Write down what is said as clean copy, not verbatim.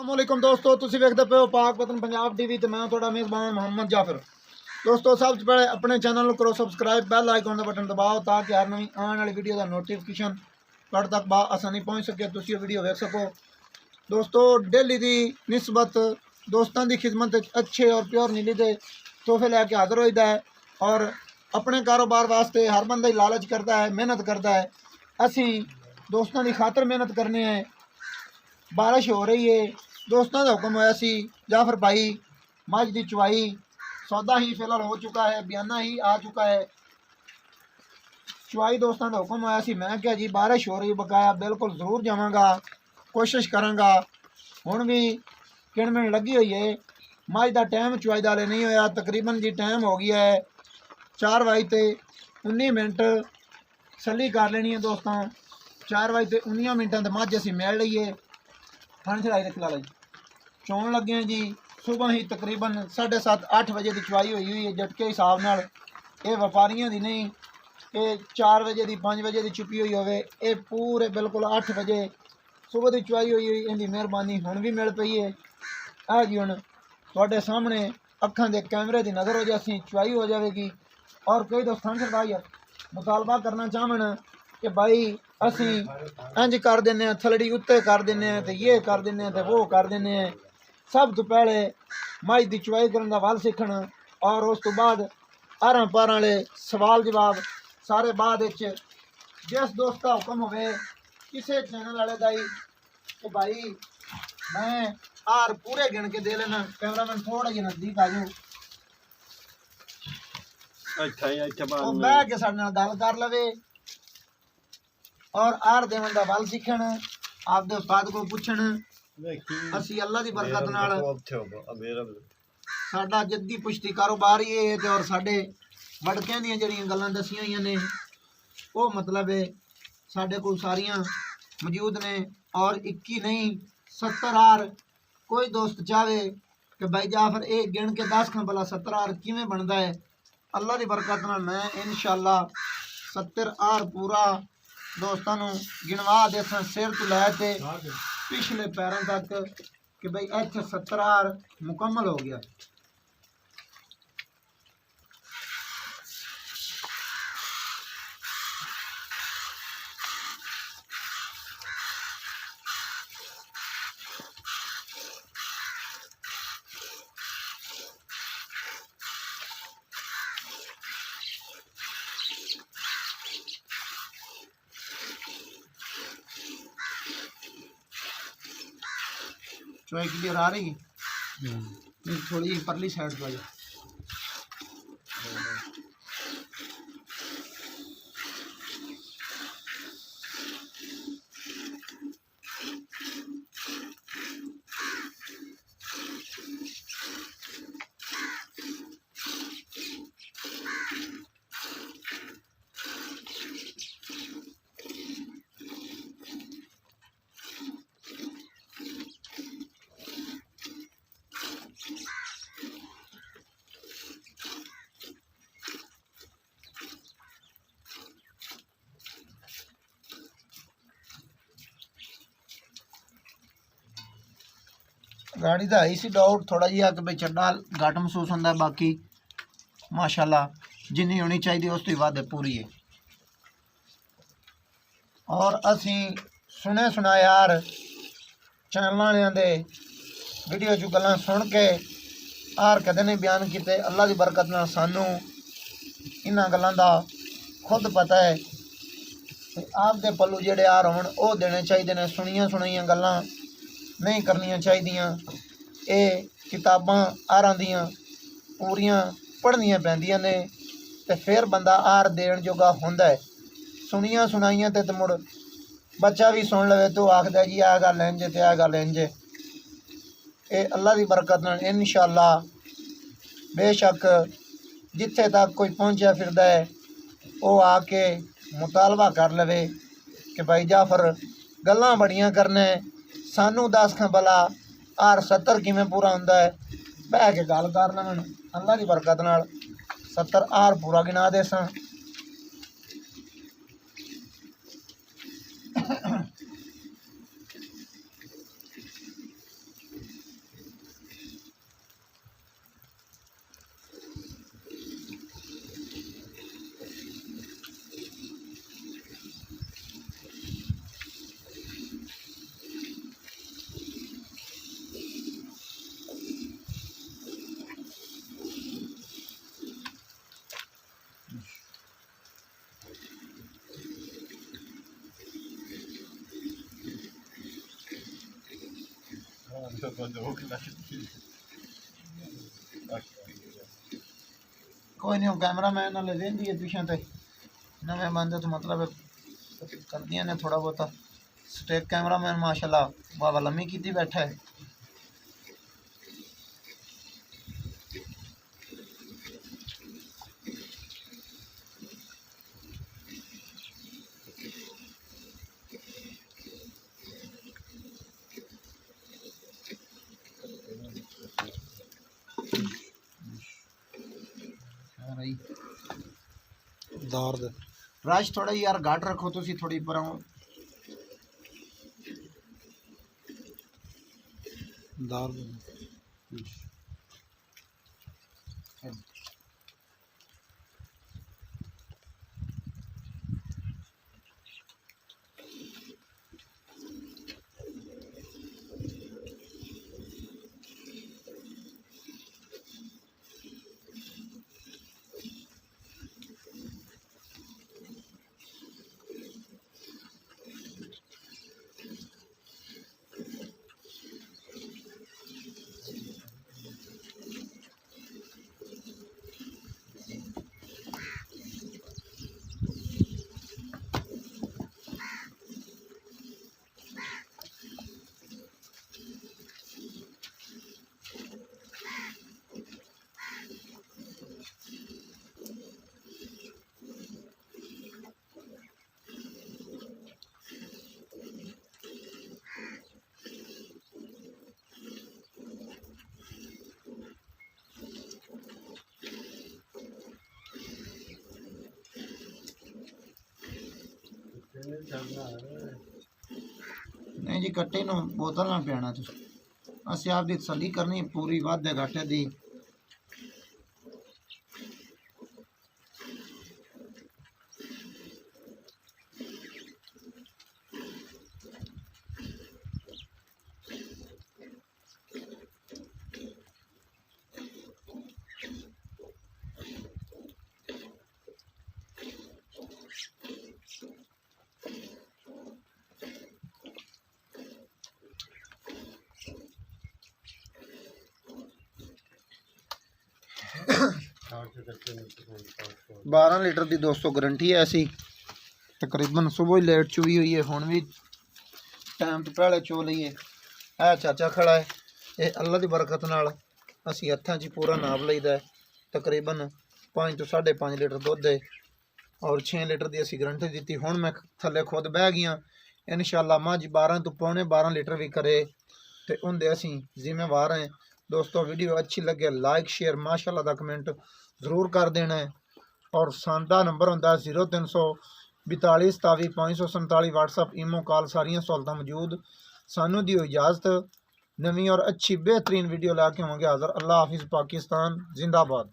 अस्सलामुअलैकुम दोस्तों, तुसी वेखदे पे हो पाक वतन पंजाब टीवी ते मैं तुहाडा मेज़बान मोहम्मद जाफर। दोस्तों, सबसे पहले अपने चैनल को करो सब्सक्राइब, बेल आइकन का बटन दबाओ ताकि हर नवी आने वाली वीडियो का नोटिफिकेशन तुहाडे तक आसानी पहुँच सके, तुसी वीडियो वेख सको। दोस्तों, डेली की निस्बत दोस्तों की खिदमत अच्छे और प्योर नीली के तोहफे लैके हाजिर होता है और अपने कारोबार वास्ते हर बंदा ही लालच करता है, मेहनत करता है। असी दोस्तों की खातर मेहनत करने हैं। बारिश हो रही है, दोस्तों का हुक्म होया सी जाफर भाई मझ की चुवाई सौदा ही फिलहाल हो चुका है, बयाना ही आ चुका है। चुवाई दोस्तों का हुक्म होया सी, मैं क्या जी बारिश हो रही बकाया बिल्कुल जरूर जावांगा, कोशिश करांगा। हुण भी किणमिण लगी हुई है। मझ का टाइम चुवाई दाले नहीं होया, तकरीबन जी टाइम हो गया है 4:19। सली कर लेनी है दोस्तों, 4:19 तो मझ असी मिल लीए। फन चढ़ाई रख ला जी चोन लगे हैं जी। सुबह ही तकरीबन 7:30-8 बजे की चुवाई हुई है झटके हिसाब नाल। ये व्यापारियों की नहीं, ये 4 बजे की 5 बजे की चुपी हुई होवे, ये पूरे बिल्कुल 8 बजे सुबह की चुवाई हुई इनकी मेहरबानी हुण भी मिल पई है। आ जी हुण तुहाडे सामने अखां दे कैमरे की नज़र हो जासी चुवाई हो जाएगी। और कई दोस्त भाई मुतालबा करना चाहन कि भाई असी इंज कर देने, थलड़ी उत्ते कर देने, तो ये कर देने, तो वो कर देने। सब तो पहले मझ की चुवाई करने का वल सीखण और उस तो बाद आरां पारां वाले सवाल जवाब सारे बाद जिस दोस्त का हुक्म होवे किसी चैनल वाले का ही कि भाई मैं आर पूरे गिन के दे लेना। कैमरामैन थोड़ा जी नजदीक आ जाओ, बह के साडे नाल गल कर लवे और आर देवन दा वल सीखण, आपदे उस्ताद को पुछण। असी अल्लाह की बरकत नाल साडा जद्दी पुश्ती कारोबार ही है और साडे वड़कियां दी जड़ियां गल्लां दसियां होईयां ने वो मतलब है साडे कोल सारियां मौजूद ने। और 21 नहीं 70 कोई दोस्त चाहे कि भाई जाफर ये गिन के 10 खां भला 70 किवें बनता है। अल्लाह की बरकत नाल मैं इंशाअल्लाह 70 पूरा दोस्तों गिनवा देसा सिर तो लैके पिछले पैरों तक कि भाई इतने 70 मुकम्मल हो गया। चुवाई क्लियर आ रही है, थोड़ी परली साइड पर आ। गाड़ी का आई सी डाउट थोड़ा जिहा कि भाई चड्डा घट महसूस होंदा, बाकी माशाल्लाह जिन्नी होनी चाहिए उस तो वध पूरी है। और असी सुने सुना यार चैनल वालियां दे वीडियो चो गल्लां सुन के आर कदे नहीं बयान किते। अल्लाह की बरकत नाल सानू इन्हां गल्लां दा खुद पता है। आपदे पल्लू जेड़े आ होण वो देने चाहिए ने, सुनिया सुनाइयां गल्लां नहीं करनियां चाहिए। ये किताबां आरां दियां पूरियां पढ़नियां पैंदियां ने ते फिर बंदा आर देण जोगा हुंदा है। सुनिया सुनाइयां ते मुड़ बच्चा भी सुन लवे तो आखदा जी आ गल इंज ते आ गल इंज। ये अल्लाह की बरकत नाल इंशाअल्लाह बेशक जिथे तक कोई पहुंचा फिरदा है वो आके मुतालबा कर लवे कि भाई जाफर गल्लां बड़ियां करने, सानू 10 खां भला आर 70 किवें पूरा हुंदा है। बह के गल कर लवन, अल्लाह की बरकत नाल 70 पूरा गिना देसां। कोई नहीं कैमरा मैन वाले देंदी है पिछे तो नवे बंदे तो मतलब कर दिया ने थोड़ा बहुत स्टेक कैमरा मैन माशाल्लाह बाबा लम्मी की बैठा है। दर्द रश थोड़ा यार घट रखो तुसी थोड़ी पर दर्द नहीं जी कट्टे नूं बोतल ना पियाना तुसीं असीं आप दी तसल्ली करनी पूरी वाधे घाटे दी। बारह लीटर की दोस्तों गारंटी है ऐसी तकरीबन सुबह ही लेट चुई हुई है हुण भी टाइम तो पहले चो ली है। चाचा खड़ा है ये अल्लाह की बरकत नाल असी हत्थां 'च पूरा नाप लईदा है तकरीबन 5 तो 5.5 लीटर दुध है और 6 लीटर की असी गारंटी दी। हुण मैं थले खुद बह गया इंशाअल्लाह मझ 12 तो पौने 12 लीटर भी करे तो उनके असी जिम्मेवार हैं। दोस्तों वीडियो अच्छी लगे लाइक शेयर माशाअल्लाह दा कमेंट ज़रूर कर देना है और सादा नंबर होंदा 0342 27 547 व्हाट्सअप ईमो कॉल सारियां सहूलतां मौजूद। सानू दियो इजाज़त नवी और अच्छी बेहतरीन वीडियो लैके होंगे हाज़र। अल्लाह हाफिज़ पाकिस्तान जिंदाबाद।